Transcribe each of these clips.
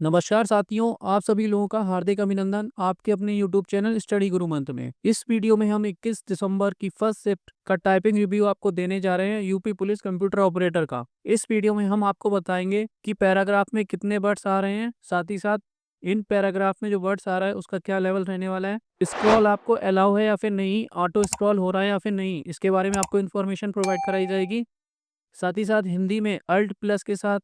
नमस्कार साथियों, आप सभी लोगों का हार्दिक अभिनंदन आपके अपने यूट्यूब चैनल स्टडी गुरु मंत्र में। इस वीडियो में हम 21 दिसंबर की फर्स्ट शिफ्ट का टाइपिंग रिव्यू आपको देने जा रहे हैं यूपी पुलिस कंप्यूटर ऑपरेटर का। इस वीडियो में हम आपको बताएंगे कि पैराग्राफ में कितने वर्ड्स आ रहे हैं, साथ ही साथ इन पैराग्राफ में जो वर्ड्स आ रहा है उसका क्या लेवल रहने वाला है, स्क्रॉल आपको अलाउ है या फिर नहीं, ऑटो स्क्रॉल हो रहा है या फिर नहीं, इसके बारे में आपको इन्फॉर्मेशन प्रोवाइड कराई जाएगी। साथ ही साथ हिंदी में अल्ट प्लस के साथ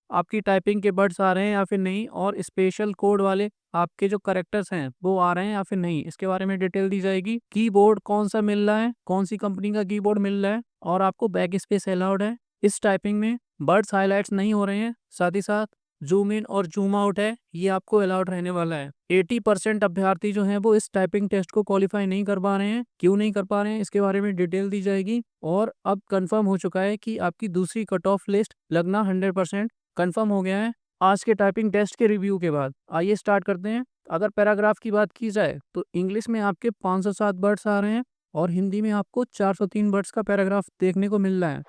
आपकी टाइपिंग के वर्ड्स आ रहे हैं या फिर नहीं, और स्पेशल कोड वाले आपके जो करेक्टर्स हैं वो आ रहे हैं या फिर नहीं, इसके बारे में डिटेल दी जाएगी। कीबोर्ड कौन सा मिल रहा है, कौन सी कंपनी का कीबोर्ड मिल रहा है, और आपको बैक स्पेस अलाउड है। इस टाइपिंग में वर्ड्स हाईलाइट्स नहीं हो रहे हैं। साथ ही साथ जूम इन और जूम आउट है, ये आपको अलाउड रहने वाला है। 80% अभ्यर्थी जो हैं वो इस टाइपिंग टेस्ट को क्वालिफाई नहीं कर पा रहे हैं। क्यों नहीं कर पा रहे हैं, इसके बारे में डिटेल दी जाएगी। और अब कंफर्म हो चुका है कि आपकी दूसरी कट ऑफ लिस्ट लगना 100% कंफर्म हो गया है आज के टाइपिंग टेस्ट के रिव्यू के बाद। आइए स्टार्ट करते हैं। अगर पैराग्राफ की बात की जाए तो इंग्लिश में आपके 507 वर्ड्स आ रहे हैं और हिंदी में आपको 403 वर्ड्स का पैराग्राफ देखने को मिल रहा है।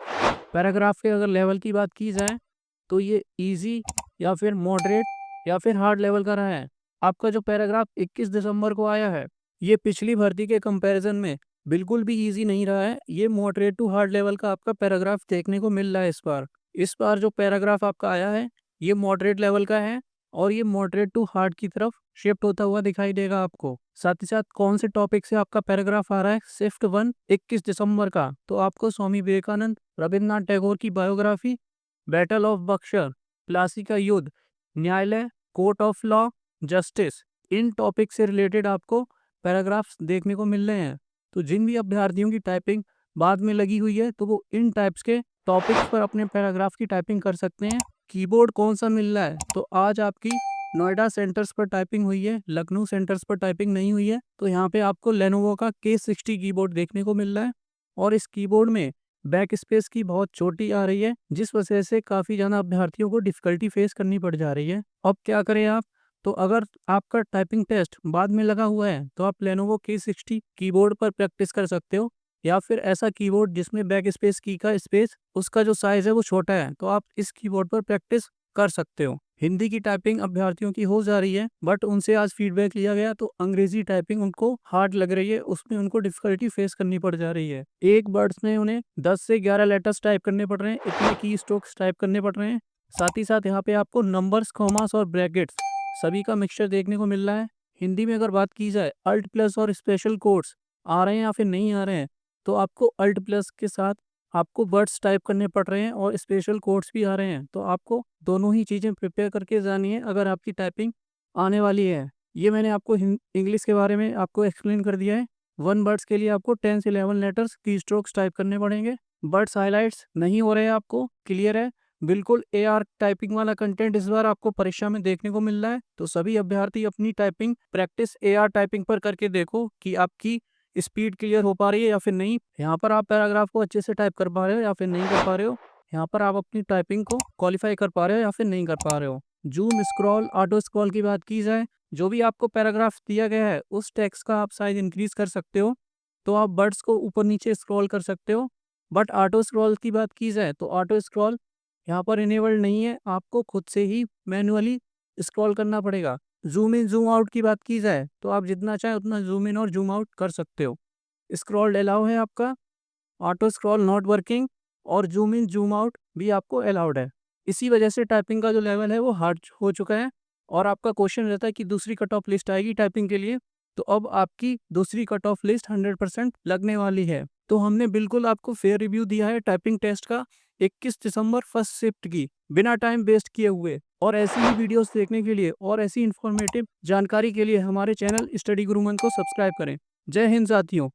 पैराग्राफ के अगर लेवल की बात की जाए तो ये इजी या फिर मॉडरेट या फिर हार्ड लेवल का रहा है। आपका जो पैराग्राफ 21 दिसंबर को आया है ये पिछली भर्ती के कंपैरिजन में बिल्कुल भी इजी नहीं रहा है। ये मॉडरेट टू हार्ड लेवल का आपका पैराग्राफ देखने को मिल रहा है इस बार जो पैराग्राफ आपका आया है ये मॉडरेट लेवल का है और ये मॉडरेट टू हार्ड की तरफ शिफ्ट होता हुआ दिखाई देगा आपको। साथ ही साथ कौन से टॉपिक से आपका पैराग्राफ आ रहा है, शिफ्ट 1 21 दिसंबर का, तो आपको स्वामी विवेकानंद, रविन्द्रनाथ टैगोर की biography, battle of Buxar, Plassey का युद्ध, न्यायालय, court of law, justice, in topic से रिलेटेड आपको पैराग्राफ्स देखने को मिल रहे हैं। तो जिन भी अभ्यर्थियों की टाइपिंग बाद में लगी हुई है तो वो इन टाइप्स के टॉपिक्स पर अपने पैराग्राफ की टाइपिंग कर सकते हैं। कीबोर्ड कौन सा मिल रहा है, तो आज आपकी नोएडा सेंटर्स पर टाइपिंग हुई है, लखनऊ सेंटर्स पर टाइपिंग नहीं हुई है। तो यहाँ पे आपको लेनोवो का K60 कीबोर्ड देखने को मिल रहा है और इस कीबोर्ड में बैक स्पेस की बहुत छोटी आ रही है, जिस वजह से काफ़ी ज़्यादा अभ्यर्थियों को डिफ़िकल्टी फेस करनी पड़ जा रही है। अब क्या करें आप, तो अगर आपका टाइपिंग टेस्ट बाद में लगा हुआ है तो आप लेनोवो K60 कीबोर्ड पर प्रैक्टिस कर सकते हो, या फिर ऐसा कीबोर्ड जिसमें बैक स्पेस की का स्पेस उसका जो साइज़ है वो छोटा है तो आप इस कीबोर्ड पर प्रैक्टिस कर सकते हो। हिंदी की टाइपिंग अभ्यर्थियों की हो जा रही है बट उनसे आज फीडबैक लिया गया तो अंग्रेजी टाइपिंग उनको हार्ड लग रही है, उसमें उनको डिफिकल्टी फेस करनी पड़ जा रही है। एक वर्ड्स में उन्हें 10 से 11 लेटर्स टाइप करने पड़ रहे हैं, इतने की स्ट्रोक्स टाइप करने पड़ रहे हैं। साथ ही साथ यहाँ पे आपको नंबर्स, कॉमास और ब्रैकेट्स सभी का मिक्सचर देखने को मिल रहा है। हिंदी में अगर बात की जाए अल्ट प्लस और स्पेशल कोड्स आ रहे हैं या फिर नहीं आ रहे हैं, तो आपको अल्ट प्लस के साथ आपको वर्ड्स टाइप करने पड़ रहे हैं और स्पेशल कोड्स भी आ रहे हैं। तो आपको दोनों ही चीज़ें प्रिपेयर करके जानिए अगर आपकी टाइपिंग आने वाली है। ये मैंने आपको इंग्लिश के बारे में आपको एक्सप्लेन कर दिया है। 1 वर्ड्स के लिए आपको 10 से 11 लेटर्स की स्ट्रोक्स टाइप करने पड़ेंगे। वर्ड्स हाइलाइट्स नहीं हो रहे हैं आपको, क्लियर है। बिल्कुल AR टाइपिंग वाला कंटेंट इस बार आपको परीक्षा में देखने को मिल रहा है। तो सभी अभ्यर्थी अपनी टाइपिंग प्रैक्टिस AR टाइपिंग पर करके देखो कि आपकी स्पीड क्लियर हो पा रही है या फिर नहीं। यहाँ पर आप पैराग्राफ को अच्छे से टाइप कर पा रहे हो या फिर नहीं कर पा रहे हो। यहाँ पर आप अपनी टाइपिंग को क्वालिफाई कर पा रहे हो या फिर नहीं कर पा रहे हो। जूम, स्क्रॉल, ऑटो स्क्रॉल की बात की जाए, जो भी आपको पैराग्राफ दिया गया है उस टेक्स्ट का आप साइज इंक्रीज कर सकते हो, तो आप वर्ड्स को ऊपर नीचे स्क्रॉल कर सकते हो। बट ऑटो स्क्रॉल की बात की जाए तो ऑटो स्क्रॉल यहाँ पर इनेबल्ड नहीं है, आपको खुद से ही मैन्युअली स्क्रॉल करना पड़ेगा। जूम इन जूम आउट की बात की जाए तो आप जितना चाहे उतना जूम इन और जूम आउट कर सकते हो। स्क्रॉल अलाउ है आपका, ऑटो स्क्रॉल नॉट वर्किंग, और जूम इन जूम आउट भी आपको अलाउड है। इसी वजह से टाइपिंग का जो लेवल है वो हार्ड हो चुका है। और आपका क्वेश्चन रहता है कि दूसरी कट ऑफ लिस्ट आएगी टाइपिंग के लिए, तो अब आपकी दूसरी कट ऑफ लिस्ट 100% लगने वाली है। तो हमने बिल्कुल आपको फेयर रिव्यू दिया है टाइपिंग टेस्ट का 21 दिसंबर फर्स्ट शिफ्ट की, बिना टाइम वेस्ट किए हुए। और ऐसी ही वीडियोस देखने के लिए और ऐसी इन्फॉर्मेटिव जानकारी के लिए हमारे चैनल स्टडी गुरु मंत्र को सब्सक्राइब करें। जय हिंद साथियों।